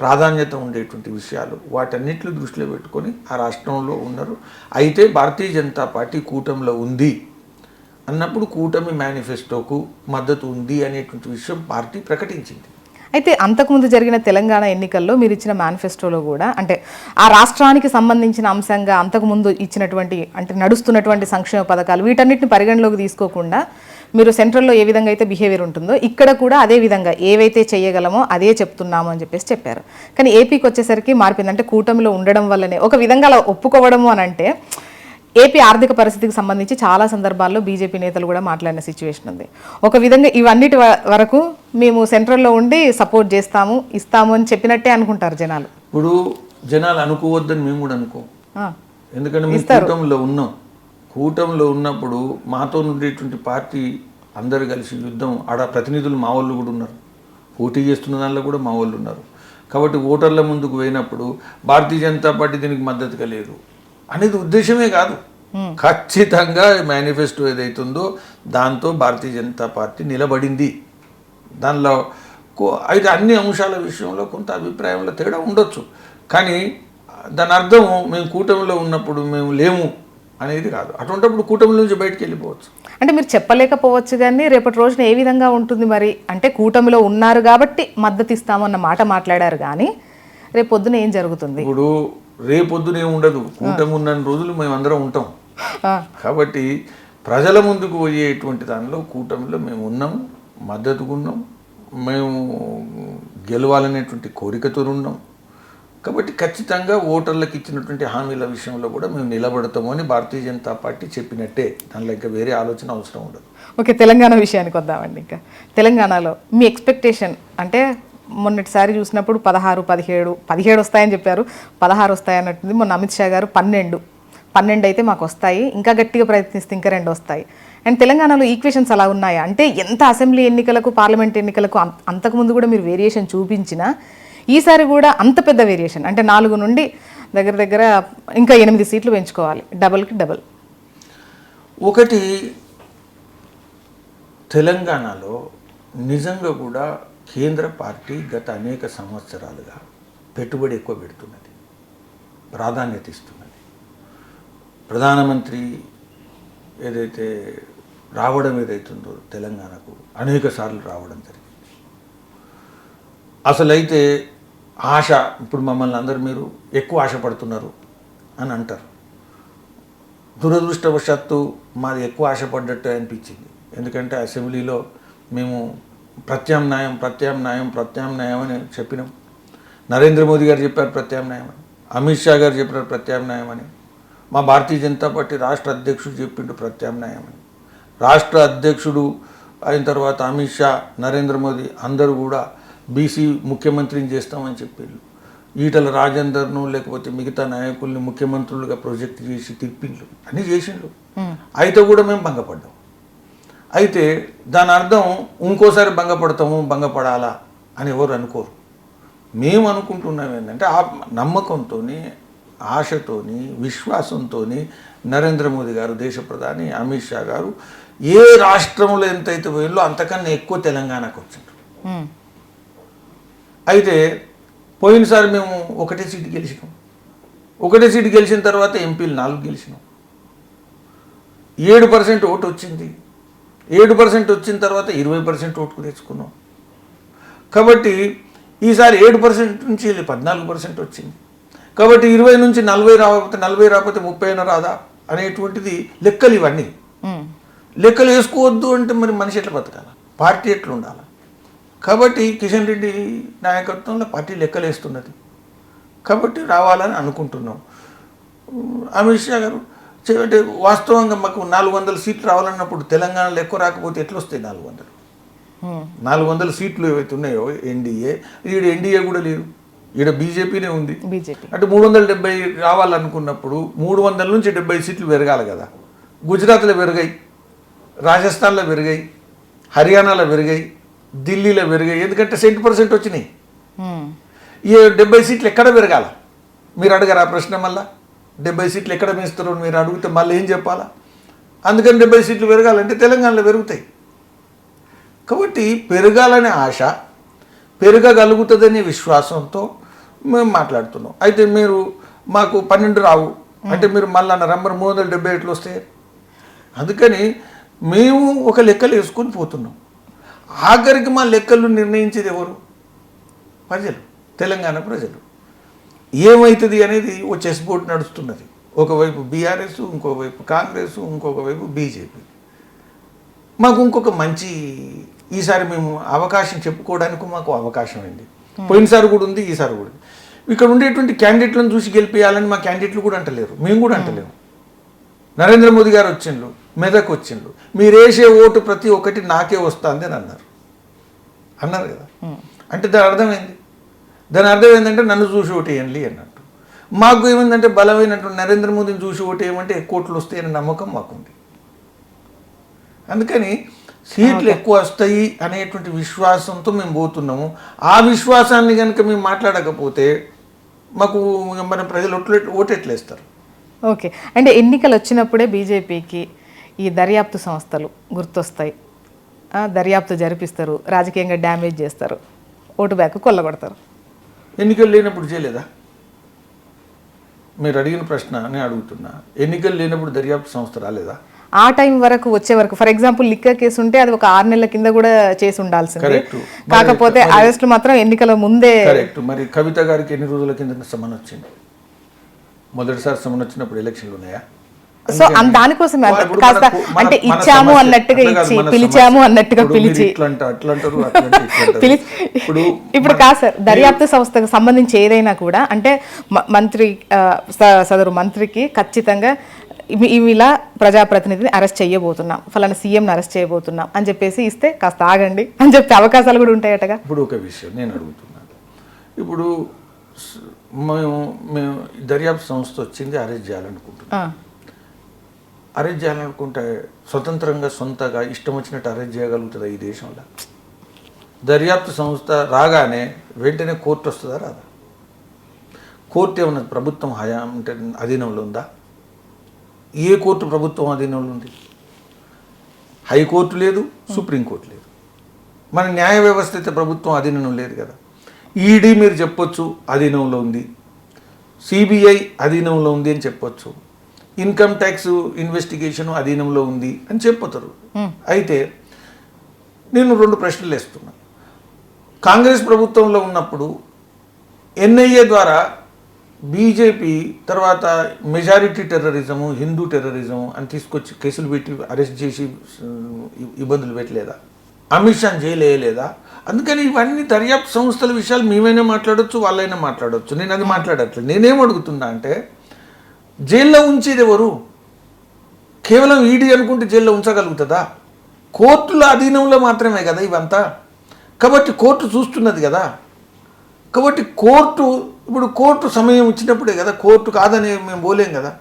ప్రాధాన్యత ఉండేటువంటి విషయాలు, వాటన్నిటిని దృష్టిలో పెట్టుకొని ఆ రాష్ట్రంలో ఉన్నారు. అయితే భారతీయ జనతా పార్టీ కూటమిలో ఉంది అన్నప్పుడు కూటమి మేనిఫెస్టోకు మద్దతు ఉంది అనేటువంటి విషయం పార్టీ ప్రకటించింది. అయితే అంతకుముందు జరిగిన తెలంగాణ ఎన్నికల్లో మీరు ఇచ్చిన మేనిఫెస్టోలో కూడా అంటే ఆ రాష్ట్రానికి సంబంధించిన అంశంగా అంతకుముందు ఇచ్చినటువంటి అంటే నడుస్తున్నటువంటి సంక్షేమ పథకాలు వీటన్నిటిని పరిగణలోకి తీసుకోకుండా మీరు సెంట్రల్లో ఏ విధంగా అయితే బిహేవియర్ ఉంటుందో ఇక్కడ కూడా అదే విధంగా ఏవైతే చేయగలమో అదే చెప్తున్నాము అని చెప్పారు. కానీ ఏపీకి వచ్చేసరికి మారిపోయింది. అంటే కూటమిలో ఉండడం వల్లనే ఒక విధంగా అలా ఒప్పుకోవడము అని అంటే ఏపీ ఆర్థిక పరిస్థితికి సంబంధించి చాలా సందర్భాల్లో బీజేపీ నేతలు కూడా మాట్లాడిన సిచ్యువేషన్ ఉంది. ఒక విధంగా ఇవన్నిటి వరకు మేము సెంట్రల్లో ఉండి సపోర్ట్ చేస్తాము ఇస్తాము అని చెప్పినట్టే అనుకుంటారు జనాలు. ఇప్పుడు జనాలు అనుకోవద్దని మేము కూడా అనుకోం. ఎందుకంటే మేము కూటమిలో ఉన్నప్పుడు మాతో ఉండేటువంటి పార్టీ అందరు కలిసి యుద్ధం ఆడ ప్రతినిధులు మా వాళ్ళు కూడా ఉన్నారు, పోటీ చేస్తున్న దానిలో కూడా మా వాళ్ళు ఉన్నారు. కాబట్టి ఓటర్ల ముందుకు పోయినప్పుడు భారతీయ జనతా పార్టీ దీనికి మద్దతుగా లేదు అనేది ఉద్దేశమే కాదు. ఖచ్చితంగా మేనిఫెస్టో ఏదైతుందో దాంతో భారతీయ జనతా పార్టీ నిలబడింది. దానిలో అయితే అన్ని అంశాల విషయంలో కొంత అభిప్రాయంలో తేడా ఉండొచ్చు, కానీ దాని అర్థం మేము కూటమిలో ఉన్నప్పుడు మేము లేము అనేది కాదు. అటువంటిప్పుడు కూటమి నుంచి బయటకు వెళ్ళిపోవచ్చు. అంటే మీరు చెప్పలేకపోవచ్చు, కానీ రేపటి రోజున ఏ విధంగా ఉంటుంది మరి? అంటే కూటమిలో ఉన్నారు కాబట్టి మద్దతు ఇస్తామన్న మాట మాట్లాడారు, కానీ రేపు పొద్దున ఏం జరుగుతుంది? ఇప్పుడు రేపొద్దున ఏమి ఉండదు. కూటమి ఉన్న రోజులు మేము అందరం ఉంటాం. కాబట్టి ప్రజల ముందుకు పోయేటువంటి దానిలో కూటమిలో మేము ఉన్నాం, మద్దతుగా ఉన్నాం, మేము గెలవాలనేటువంటి కోరికతో ఉన్నాం. కాబట్టి ఖచ్చితంగా ఓటర్లకు ఇచ్చినటువంటి హామీల విషయంలో కూడా మేము నిలబడతాము అని భారతీయ జనతా పార్టీ చెప్పినట్టే. దానిలో ఇంకా వేరే ఆలోచన అవసరం ఉండదు. ఓకే, తెలంగాణ విషయానికి వద్దామండి. ఇంకా తెలంగాణలో మీ ఎక్స్పెక్టేషన్ అంటే మొన్నటిసారి చూసినప్పుడు 16, 17 వస్తాయని చెప్పారు, 16 వస్తాయన్నట్టుంది. మొన్న అమిత్ షా గారు 12 అయితే మాకు వస్తాయి, ఇంకా గట్టిగా ప్రయత్నిస్తే ఇంకా 2 వస్తాయి. అండ్ తెలంగాణలో ఈక్వేషన్స్ అలా ఉన్నాయా? అంటే ఎంత అసెంబ్లీ ఎన్నికలకు పార్లమెంట్ ఎన్నికలకు అంతకుముందు కూడా మీరు వేరియేషన్ చూపించినా ఈసారి కూడా అంత పెద్ద వేరియేషన్ అంటే 4 నుండి దగ్గర ఇంకా 8 సీట్లు పెంచుకోవాలి, డబల్కి డబల్. ఒకటి, తెలంగాణలో నిజంగా కూడా కేంద్ర పార్టీ గత అనేక సంవత్సరాలుగా పెట్టుబడి ఎక్కువ పెడుతున్నది, ప్రాధాన్యత ఇస్తున్నది. ప్రధానమంత్రి ఏదైతే రావడం ఏదైతుందో తెలంగాణకు అనేక సార్లు రావడం జరిగింది. అసలైతే ఆశ, ఇప్పుడు మమ్మల్ని అందరూ మీరు ఎక్కువ ఆశపడుతున్నారు అని అంటారు. దురదృష్టవశాత్తు మాది ఎక్కువ ఆశపడ్డట్టు అనిపించింది. ఎందుకంటే అసెంబ్లీలో మేము ప్రత్యామ్నాయం అని చెప్పినాం. నరేంద్ర మోదీ గారు చెప్పారు ప్రత్యామ్నాయం అని, అమిత్ షా గారు చెప్పారు ప్రత్యామ్నాయం అని, మా భారతీయ జనతా పార్టీ రాష్ట్ర అధ్యక్షుడు చెప్పిండు ప్రత్యామ్నాయం అని. రాష్ట్ర అధ్యక్షుడు అయిన తర్వాత అమిత్ షా, నరేంద్ర మోదీ అందరూ కూడా బీసీ ముఖ్యమంత్రిని చేస్తామని చెప్పారు. ఈటల రాజేందర్ను లేకపోతే మిగతా నాయకుల్ని ముఖ్యమంత్రులుగా ప్రొజెక్ట్ చేసి తిప్పిండ్రు, అన్నీ చేసిండ్రు. అయితే కూడా మేము భంగపడ్డాం. అయితే దాని అర్థం ఇంకోసారి భంగపడాలా అని ఎవరు అనుకోరు. మేము అనుకుంటున్నాం ఏంటంటే ఆ నమ్మకంతో, ఆశతోని, విశ్వాసంతో నరేంద్ర మోదీ గారు దేశ ప్రధాని, అమిత్ షా గారు ఏ రాష్ట్రంలో ఎంతైతే పోయిందో అంతకన్నా ఎక్కువ తెలంగాణకు వచ్చిండ్రు. అయితే పోయినసారి మేము 1 సీటు గెలిచినాం. 1 సీటు గెలిచిన తర్వాత ఎంపీలు 4 గెలిచినాం. 7% ఓటు వచ్చింది. 7% వచ్చిన తర్వాత 20% ఓటుకు తెచ్చుకున్నాం. కాబట్టి ఈసారి 7% నుంచి 14% వచ్చింది. కాబట్టి 20 నుంచి 40 రాకపోతే 30 రాదా అనేటువంటిది లెక్కలు. ఇవన్నీ లెక్కలు వేసుకోవద్దు అంటే మరి మనిషి ఎట్లా బతకాలి, పార్టీ ఎట్లా ఉండాలి? కాబట్టి కిషన్ రెడ్డి నాయకత్వంలో పార్టీ లెక్కలు వేస్తున్నది. కాబట్టి రావాలని అనుకుంటున్నాం. అమిత్ షా గారు అంటే వాస్తవంగా మాకు 400 సీట్లు రావాలన్నప్పుడు తెలంగాణలో ఎక్కువ రాకపోతే ఎట్లా వస్తాయి? 400 సీట్లు ఏవైతే ఉన్నాయో ఎన్డీఏ, ఈడ ఎన్డీఏ కూడా లేదు, ఈడ బీజేపీనే ఉంది. అంటే 370 రావాలనుకున్నప్పుడు 300 నుంచి 70 సీట్లు పెరగాలి కదా. గుజరాత్లో పెరిగాయి, రాజస్థాన్లో పెరిగాయి, హర్యానాలో పెరిగాయి, ఢిల్లీలో పెరిగాయి. ఎందుకంటే 70% వచ్చినాయి. ఈ 70 సీట్లు ఎక్కడ పెరగాల? మీరు అడగరా ప్రశ్న? మళ్ళా 70 సీట్లు ఎక్కడ పెంచుతారో మీరు అడిగితే మళ్ళీ ఏం చెప్పాలా? అందుకని 70 సీట్లు పెరగాలంటే తెలంగాణలో పెరుగుతాయి. కాబట్టి పెరగాలనే ఆశ, పెరగగలుగుతుందనే విశ్వాసంతో మేము మాట్లాడుతున్నాం. అయితే మీరు మాకు 12 రావు అంటే మీరు మళ్ళీ నంబర్ 370 ఎట్లు వస్తాయి? అందుకని మేము ఒక లెక్కలు వేసుకొని పోతున్నాం. ఆఖరికి మా లెక్కలు నిర్ణయించేది ఎవరు? ప్రజలు, తెలంగాణ ప్రజలు. ఏమవుతుంది అనేది ఓ చెస్ బోర్డు నడుస్తున్నది. ఒకవైపు బీఆర్ఎస్, ఇంకోవైపు కాంగ్రెస్, ఇంకొక వైపు బీజేపీ. మాకు ఇంకొక మంచి ఈసారి మేము అవకాశం చెప్పుకోవడానికి మాకు అవకాశం అండి. పోయినసారి కూడా ఉంది, ఈసారి కూడా. ఇక్కడ ఉండేటువంటి క్యాండిడేట్లను చూసి గెలిపేయాలని మా క్యాండిడేట్లు కూడా అంటలేరు, మేము కూడా అంటలేము. నరేంద్ర మోదీ గారు వచ్చిండ్రు, మెదక్ వచ్చిండ్రు, మీరు వేసే ఓటు ప్రతి ఒక్కటి నాకే వస్తుంది అని అన్నారు కదా. అంటే దాని అర్థం ఏంది? దాని అర్థం ఏంటంటే నన్ను చూసి ఓటు వేయండి అన్నట్టు. మాకు ఏమైందంటే బలమైనటువంటి నరేంద్ర మోదీని చూసి ఓటు వేయమంటే కోట్లు వస్తాయని నమ్మకం మాకుంది. అందుకని సీట్లు ఎక్కువ వస్తాయి అనేటువంటి విశ్వాసంతో మేము పోతున్నాము. ఆ విశ్వాసాన్ని కనుక మేము మాట్లాడకపోతే మాకు మన ప్రజలు ఓటు ఎట్లేస్తారు? ఓకే, అంటే ఎన్నికలు వచ్చినప్పుడే బీజేపీకి ఈ దర్యాప్తు సంస్థలు గుర్తొస్తాయి. దర్యాప్తు జరిపిస్తారు, రాజకీయంగా డ్యామేజ్ చేస్తారు, ఓటు బ్యాంకు కొల్లగొడతారు. ఎన్నికలు లేనప్పుడు చేయలేదా? మీరు అడిగిన ప్రశ్న నేను అడుగుతున్నా. ఎన్నికలు లేనప్పుడు దర్యాప్తు సంస్థ రాలేదా? ఆ టైం వరకు వచ్చే వరకు, ఫర్ ఎగ్జాంపుల్ లిక్కర్ కేసు ఉంటే అది ఒక 6 నెలల కింద కూడా చేసి ఉండాల్సింది. కాకపోతే అరెస్టులు మాత్రం ఎన్నికల ముందే. కరెక్ట్. మరి కవిత గారికి ఎన్ని రోజుల కింద సమన్ వచ్చింది? మొదటిసారి సమన్ వచ్చినప్పుడు ఎలక్షన్లు ఉన్నాయా? సో దానికోసం కాస్త అంటే ఇచ్చాము అన్నట్టుగా ఇచ్చి, పిలిచాము అన్నట్టుగా పిలిచి ఇప్పుడు కాదు సార్, దర్యాప్తు సంస్థకు సంబంధించి ఏదైనా కూడా అంటే మంత్రి సదరు మంత్రికి ఖచ్చితంగా ఇలా ప్రజాప్రతినిధిని అరెస్ట్ చేయబోతున్నాం, ఫలానా సీఎంని అరెస్ట్ చేయబోతున్నాం అని చెప్పేసి ఇస్తే కాస్త ఆగండి అని చెప్పే అవకాశాలు కూడా ఉంటాయటగా. ఇప్పుడు ఒక విషయం నేను అడుగుతున్నాను. ఇప్పుడు మేము దర్యాప్తు సంస్థ వచ్చింది అరెస్ట్ చేయాలనుకుంటున్నాం. అరెస్ట్ చేయాలనుకుంటే స్వతంత్రంగా సొంతగా ఇష్టం వచ్చినట్టు అరెస్ట్ చేయగలుగుతుందా ఈ దేశంలో? దర్యాప్తు సంస్థ రాగానే వెంటనే కోర్టు వస్తుందా రాదా? కోర్టు ఏమన్నా ప్రభుత్వం అంటే అధీనంలో ఉందా? ఏ కోర్టు ప్రభుత్వం అధీనంలో ఉంది? హైకోర్టు లేదు, సుప్రీంకోర్టు లేదు. మన న్యాయ వ్యవస్థ అయితే ప్రభుత్వం అధీనంలో లేదు కదా. ఈడీ మీరు చెప్పొచ్చు అధీనంలో ఉంది, సిబిఐ అధీనంలో ఉంది అని చెప్పొచ్చు, ఇన్కమ్ ట్యాక్స్ ఇన్వెస్టిగేషన్ అధీనంలో ఉంది అని చెప్పతారు. అయితే నేను 2 ప్రశ్నలు వేస్తున్నా. కాంగ్రెస్ ప్రభుత్వంలో ఉన్నప్పుడు ఎన్ఐఏ ద్వారా బీజేపీ తర్వాత మెజారిటీ టెర్రరిజము, హిందూ టెర్రరిజం అని తీసుకొచ్చి కేసులు పెట్టి అరెస్ట్ చేసి ఇబ్బందులు పెట్టలేదా? అమిత్ షాని జైలు వేయలేదా? అందుకని ఇవన్నీ దర్యాప్తు సంస్థల విషయాలు మేమైనా మాట్లాడవచ్చు, వాళ్ళైనా మాట్లాడవచ్చు. నేను అది మాట్లాడట్లేదు. నేనేం అడుగుతున్నా అంటే జైల్లో ఉంచేది ఎవరు? కేవలం ఈడీ అనుకుంటే జైల్లో ఉంచగలుగుతుందా? కోర్టుల అధీనంలో మాత్రమే కదా ఇవంతా. కాబట్టి కోర్టు చూస్తున్నది కదా. కాబట్టి కోర్టు సమయం ఇచ్చినప్పుడే కదా. కోర్టు కాదని మేము పోలేం కదా.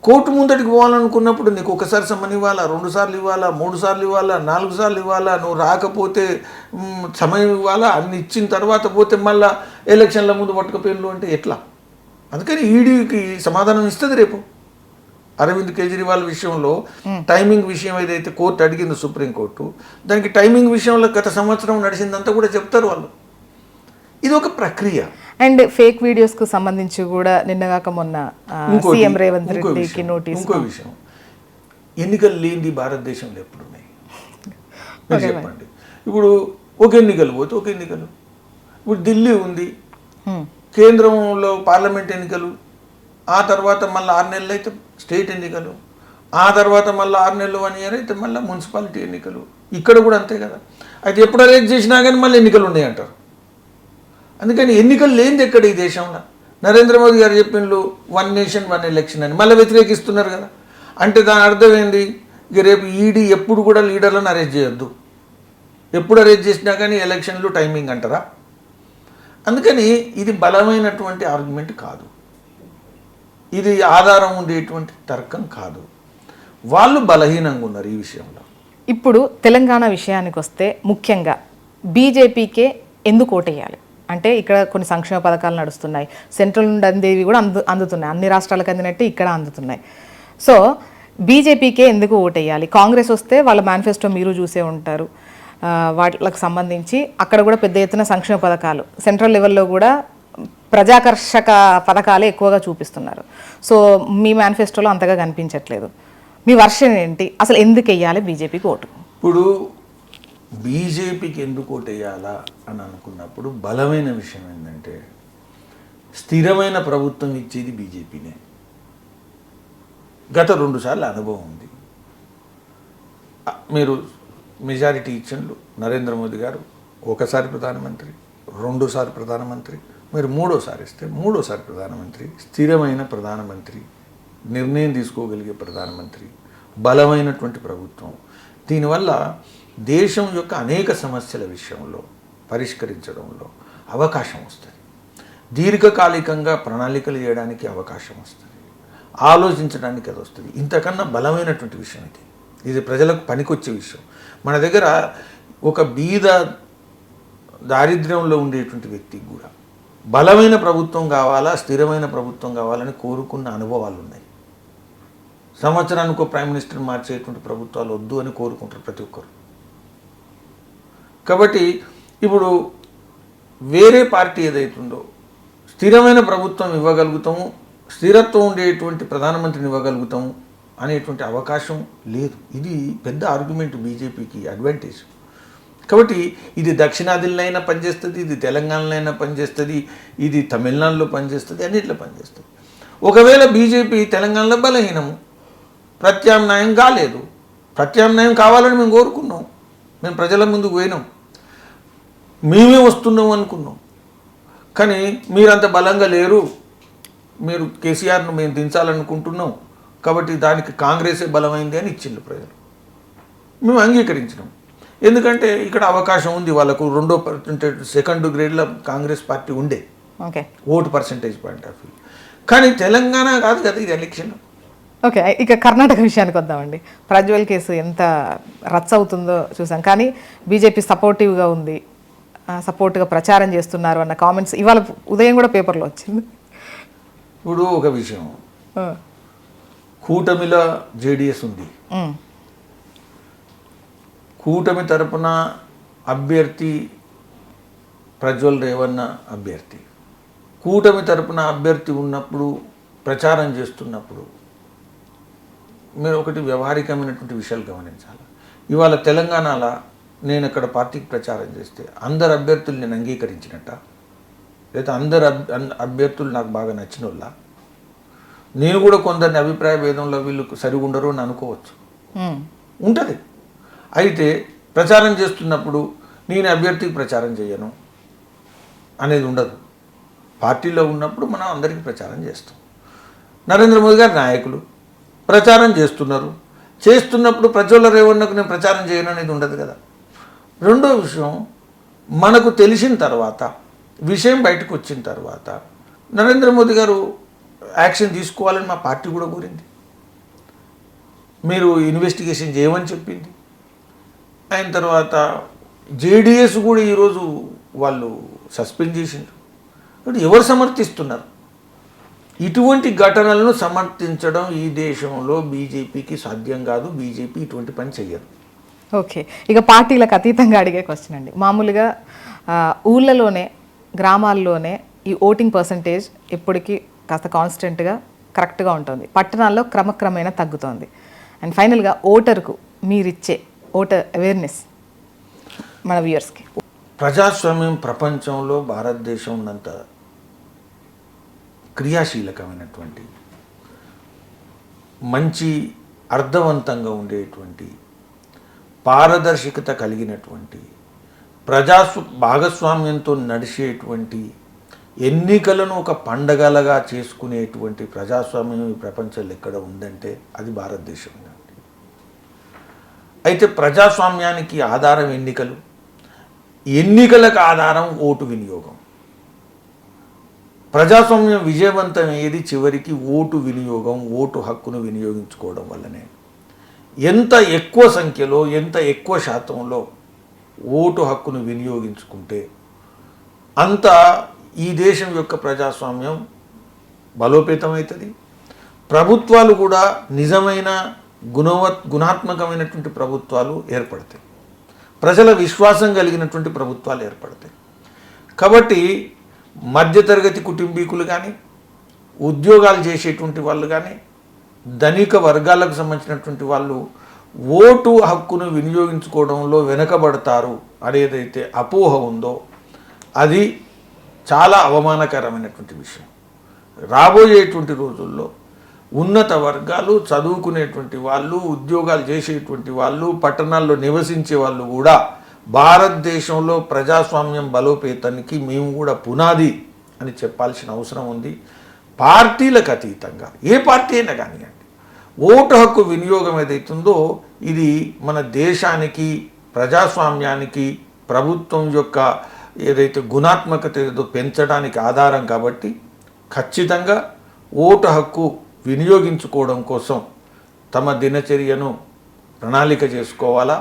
కోర్టు ముందటికి పోవాలనుకున్నప్పుడు నీకు ఒకసారి సమయం ఇవ్వాలా, 2 సార్లు ఇవ్వాలా, 3 సార్లు ఇవ్వాలా, 4 సార్లు ఇవ్వాలా. నువ్వు రాకపోతే సమయం ఇవ్వాలా. అన్ని ఇచ్చిన తర్వాత పోతే మళ్ళీ ఎలక్షన్ల ముందు పట్టుకుపోయిన్లు అంటే ఎట్లా? అందుకని ఈడీకి సమాధానం ఇస్తుంది రేపు. అరవింద్ కేజ్రీవాల్ విషయంలో టైమింగ్ విషయం ఏదైతే కోర్టు అడిగిందో సుప్రీంకోర్టు, దానికి టైమింగ్ విషయంలో గత సంవత్సరం నడిచిందంతా కూడా చెప్తారు వాళ్ళు. ఇది ఒక ప్రక్రియ. అండ్ ఫేక్ వీడియోస్ కు సంబంధించి కూడా నిన్నగాక మొన్న సీఎం రేవంత్ రెడ్డికి నోటీస్. ఇంకో విషయం, ఎన్నికలు లేని భారతదేశంలో ఎప్పుడున్నాయి మీరు చెప్పండి. ఇప్పుడు ఒక ఎన్నికలు పోతే ఒక ఎన్నికలు. ఇప్పుడు ఢిల్లీ ఉంది, కేంద్రంలో పార్లమెంట్ ఎన్నికలు, ఆ తర్వాత మళ్ళీ 6 నెలలు అయితే స్టేట్ ఎన్నికలు, ఆ తర్వాత మళ్ళీ 6 నెలలు 1 ఇయర్ అయితే మళ్ళీ మున్సిపాలిటీ ఎన్నికలు. ఇక్కడ కూడా అంతే కదా. అయితే ఎప్పుడు అరెస్ట్ చేసినా కానీ మళ్ళీ ఎన్నికలు ఉన్నాయి అంటారు. అందుకని ఎన్నికలు లేనిది ఎక్కడ ఈ దేశంలో? నరేంద్ర మోదీ గారు చెప్పిండ్రు 1 నేషన్ 1 ఎలక్షన్ అని, మళ్ళీ వ్యతిరేకిస్తున్నారు కదా. అంటే దాని అర్థం ఏంది? ఇక రేపు ఈడీ ఎప్పుడు కూడా లీడర్లను అరెస్ట్ చేయొద్దు, ఎప్పుడు అరెస్ట్ చేసినా కానీ ఎలక్షన్లు టైమింగ్ అంటారా? అందుకని ఇది బలమైనటువంటి ఆర్గ్యుమెంట్ కాదు, ఇది ఆధారం ఉండేటువంటి తర్కం కాదు. వాళ్ళు బలహీనంగా ఉన్నారు ఈ విషయంలో. ఇప్పుడు తెలంగాణ విషయానికి వస్తే ముఖ్యంగా బీజేపీకే ఎందుకు ఓటేయాలి అంటే, ఇక్కడ కొన్ని సంక్షేమ పథకాలు నడుస్తున్నాయి, సెంట్రల్ నుండి అందేవి కూడా అందుతున్నాయి, అన్ని రాష్ట్రాలకు అందినట్టు ఇక్కడ అందుతున్నాయి. సో బీజేపీకే ఎందుకు ఓటేయాలి? కాంగ్రెస్ వస్తే వాళ్ళ మేనిఫెస్టో మీరు చూసే ఉంటారు, వాటికి సంబంధించి అక్కడ కూడా పెద్ద ఎత్తున సంక్షేమ పథకాలు, సెంట్రల్ లెవెల్లో కూడా ప్రజాకర్షక పథకాలే ఎక్కువగా చూపిస్తున్నారు. సో మీ మేనిఫెస్టోలో అంతగా కనిపించట్లేదు. మీ వర్షన్ ఏంటి? అసలు ఎందుకు వెయ్యాలి బీజేపీకి ఓటు? ఇప్పుడు బీజేపీకి ఎందుకు ఓటు వేయాలా అని అనుకున్నప్పుడు బలమైన విషయం ఏంటంటే, స్థిరమైన ప్రభుత్వం ఇచ్చేది బీజేపీనే. గత 2 సార్లు అనుభవం ఉంది. మీరు మెజారిటీ ఇచ్చిండ్రు, నరేంద్ర మోదీ గారు ఒకసారి ప్రధానమంత్రి, 2 సార్లు ప్రధానమంత్రి, మీరు 3వ సారి ఇస్తే 3వ సారి ప్రధానమంత్రి, స్థిరమైన ప్రధానమంత్రి నిర్ణయం తీసుకోగలిగే ప్రధానమంత్రి, బలమైనటువంటి ప్రభుత్వం. దీనివల్ల దేశం యొక్క అనేక సమస్యల విషయంలో పరిష్కరించడంలో అవకాశం వస్తుంది. దీర్ఘకాలికంగా ప్రణాళికలు చేయడానికి అవకాశం వస్తుంది, ఆలోచించడానికి అది వస్తుంది. ఇంతకన్నా బలమైనటువంటి విషయం ఇది ప్రజలకు పనికొచ్చే విషయం. మన దగ్గర ఒక బీద దారిద్ర్యంలో ఉండేటువంటి వ్యక్తికి కూడా బలమైన ప్రభుత్వం కావాలా, స్థిరమైన ప్రభుత్వం కావాలని కోరుకున్న అనుభవాలు ఉన్నాయి. సంవత్సరానికి ఒక ప్రైమ్ మినిస్టర్ మార్చేటువంటి ప్రభుత్వాలు వద్దు అని కోరుకుంటారు ప్రతి ఒక్కరు. కాబట్టి ఇప్పుడు వేరే పార్టీ ఏదైతుందో స్థిరమైన ప్రభుత్వం ఇవ్వగలుగుతాము, స్థిరత్వం ఉండేటువంటి ప్రధానమంత్రిని ఇవ్వగలుగుతాము అనేటువంటి అవకాశం లేదు. ఇది పెద్ద ఆర్గ్యుమెంట్ బీజేపీకి, అడ్వాంటేజ్. కాబట్టి ఇది దక్షిణాదిలో అయినా పనిచేస్తుంది, ఇది తెలంగాణలో అయినా పనిచేస్తుంది, ఇది తమిళనాడులో పనిచేస్తుంది, అన్నిట్లో పనిచేస్తుంది. ఒకవేళ బీజేపీ తెలంగాణలో బలహీనము, ప్రత్యామ్నాయం కాలేదు. ప్రత్యామ్నాయం కావాలని మేము కోరుకున్నాం, మేము ప్రజల ముందుకు పోయినాం, మేమే వస్తున్నాం అనుకున్నాం. కానీ మీరంత బలంగా లేరు, మీరు కేసీఆర్ను మేము దించాలనుకుంటున్నాం, కాబట్టి దానికి కాంగ్రెసే బలమైంది అని ఇచ్చిండ్రు ప్రజలు. మేము అంగీకరించినాం. ఎందుకంటే ఇక్కడ అవకాశం ఉంది వాళ్ళకు. సెకండ్ గ్రేడ్లో కాంగ్రెస్ పార్టీ ఉండే vote percentage point of view. కానీ తెలంగాణ కాదు కదా ఇది ఎలక్షన్. ఓకే, ఇక కర్ణాటక విషయానికి వద్దామండి. ప్రజ్వల్ కేసు ఎంత రచ్చ అవుతుందో చూసాం, కానీ బీజేపీ సపోర్టివ్గా ఉంది, సపోర్ట్గా ప్రచారం చేస్తున్నారు అన్న కామెంట్స్ ఇవాళ ఉదయం కూడా పేపర్లో వచ్చింది. ఇప్పుడు ఒక విషయం, కూటమిలో జేడిఎస్ ఉంది, కూటమి తరపున అభ్యర్థి ప్రజ్వల్ రేవన్న అభ్యర్థి. కూటమి తరపున అభ్యర్థి ఉన్నప్పుడు, ప్రచారం చేస్తున్నప్పుడు మీరు ఒకటి వ్యవహారికమైనటువంటి విషయాలు గమనించాలి. ఇవాళ తెలంగాణలో నేను అక్కడ పార్టీకి ప్రచారం చేస్తే అందరు అభ్యర్థులు నేను అంగీకరించినట్ట, లేదా అందరు అభ్యర్థులు నాకు బాగా నచ్చిన వాళ్ళ? నేను కూడా కొందరిని అభిప్రాయ భేదంలో వీళ్ళు సరిగా ఉండరు అని అనుకోవచ్చు, ఉంటుంది. అయితే ప్రచారం చేస్తున్నప్పుడు నేను అభ్యర్థికి ప్రచారం చేయను అనేది ఉండదు. పార్టీలో ఉన్నప్పుడు మనం అందరికీ ప్రచారం చేస్తాం. నరేంద్ర మోదీ గారి నాయకులు ప్రచారం చేస్తున్నప్పుడు ప్రజ్వల్ రేవన్నకు నేను ప్రచారం చేయను అనేది ఉండదు కదా. రెండో విషయం, మనకు తెలిసిన తర్వాత, విషయం బయటకు వచ్చిన తర్వాత నరేంద్ర మోదీ గారు యాక్షన్ తీసుకోవాలని మా పార్టీ కూడా కోరింది. మీరు ఇన్వెస్టిగేషన్ చేయమని చెప్పింది. అయిన తర్వాత జేడిఎస్ కూడా ఈరోజు వాళ్ళు సస్పెండ్ చేసిండ్రు. కాబట్టి ఎవరు సమర్థిస్తున్నారు? ఇటువంటి ఘటనలను సమర్థించడం ఈ దేశంలో బీజేపీకి సాధ్యం కాదు. బీజేపీ ఇటువంటి పని చెయ్యదు. ఓకే, ఇక పార్టీలకు అతీతంగా అడిగే క్వశ్చన్ అండి. మామూలుగా ఊళ్ళలోనే, గ్రామాల్లోనే ఈ ఓటింగ్ పర్సంటేజ్ ఎప్పటికీ కాస్త కాన్స్టెంట్గా కరెక్ట్గా ఉంటుంది, పట్టణాల్లో క్రమక్రమేణా తగ్గుతోంది. అండ్ ఫైనల్గా ఓటర్కు మీరిచ్చే ఓటర్ అవేర్నెస్ మన వ్యూయర్స్కి. ప్రజాస్వామ్యం ప్రపంచంలో భారతదేశం ఉన్నంత క్రియాశీలకమైనటువంటి, మంచి అర్థవంతంగా ఉండేటువంటి, పారదర్శకత కలిగినటువంటి, భాగస్వామ్యంతో నడిచేటువంటి, ఎన్నికలను ఒక పండగలుగా చేసుకునేటువంటి ప్రజాస్వామ్యం ఈ ప్రపంచంలో ఎక్కడ ఉందంటే అది భారతదేశం. అయితే ప్రజాస్వామ్యానికి ఆధారం ఎన్నికలు, ఎన్నికలకు ఆధారం ఓటు వినియోగం. ప్రజాస్వామ్యం విజయవంతం అయ్యేది చివరికి ఓటు వినియోగం, ఓటు హక్కును వినియోగించుకోవడం వల్లనే. ఎంత ఎక్కువ సంఖ్యలో, ఎంత ఎక్కువ శాతంలో ఓటు హక్కును వినియోగించుకుంటే అంత ఈ దేశం యొక్క ప్రజాస్వామ్యం బలోపేతమవుతుంది. ప్రభుత్వాలు కూడా నిజమైన గుణాత్మకమైనటువంటి ప్రభుత్వాలు ఏర్పడతాయి, ప్రజల విశ్వాసం కలిగినటువంటి ప్రభుత్వాలు ఏర్పడతాయి. కాబట్టి మధ్యతరగతి కుటుంబీకులు కానీ, ఉద్యోగాలు చేసేటువంటి వాళ్ళు కానీ, ధనిక వర్గాలకు సంబంధించినటువంటి వాళ్ళు ఓటు హక్కును వినియోగించుకోవడంలో వెనుకబడతారు అనేదైతే అపోహ ఉందో అది చాలా అవమానకరమైనటువంటి విషయం. రాబోయేటువంటి రోజుల్లో ఉన్నత వర్గాలు, చదువుకునేటువంటి వాళ్ళు, ఉద్యోగాలు చేసేటువంటి వాళ్ళు, పట్టణాల్లో నివసించే వాళ్ళు కూడా భారతదేశంలో ప్రజాస్వామ్యం బలోపేతానికి మేము కూడా పునాది అని చెప్పాల్సిన అవసరం ఉంది. పార్టీలకు అతీతంగా ఏ పార్టీ అయినా కానివ్వండి ఓటు హక్కు వినియోగం ఏదైతుందో ఇది మన దేశానికి ప్రజాస్వామ్యానికి ప్రభుత్వం యొక్క ఏదైతే గుణాత్మకత ఏదో పెంచడానికి ఆధారం కాబట్టి ఖచ్చితంగా ఓటు హక్కు వినియోగించుకోవడం కోసం తమ దినచర్యను ప్రణాళిక చేసుకోవాలా.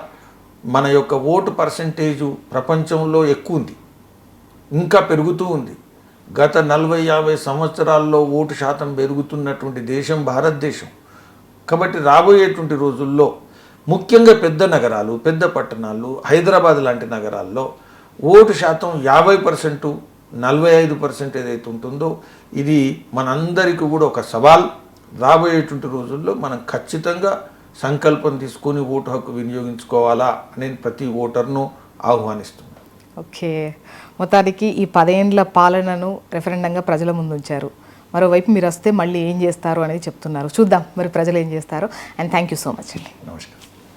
మన యొక్క ఓటు పర్సంటేజు ప్రపంచంలో ఎక్కువ ఉంది, ఇంకా పెరుగుతూ ఉంది. గత 40-50 సంవత్సరాల్లో ఓటు శాతం పెరుగుతున్నటువంటి దేశం భారతదేశం. కాబట్టి రాబోయేటువంటి రోజుల్లో ముఖ్యంగా పెద్ద నగరాలు, పెద్ద పట్టణాలు, హైదరాబాద్ లాంటి నగరాల్లో ఓటు శాతం 50%, 45% ఏదైతే ఉంటుందో ఇది మనందరికీ కూడా ఒక సవాల్. రాబోయేటువంటి రోజుల్లో మనం ఖచ్చితంగా సంకల్పం తీసుకొని ఓటు హక్కు వినియోగించుకోవాలా నేను ప్రతి ఓటర్ను ఆహ్వానిస్తున్నాను. ఓకే, మొత్తానికి ఈ 10 ఏండ్ల పాలనను రెఫరెండంగా ప్రజల ముందు ఉంచారు. మరోవైపు మీరు వస్తే మళ్ళీ ఏం చేస్తారు అనేది చెప్తున్నారు. చూద్దాం మరి ప్రజలు ఏం చేస్తారు. And thank you so much అండి. నమస్కారం.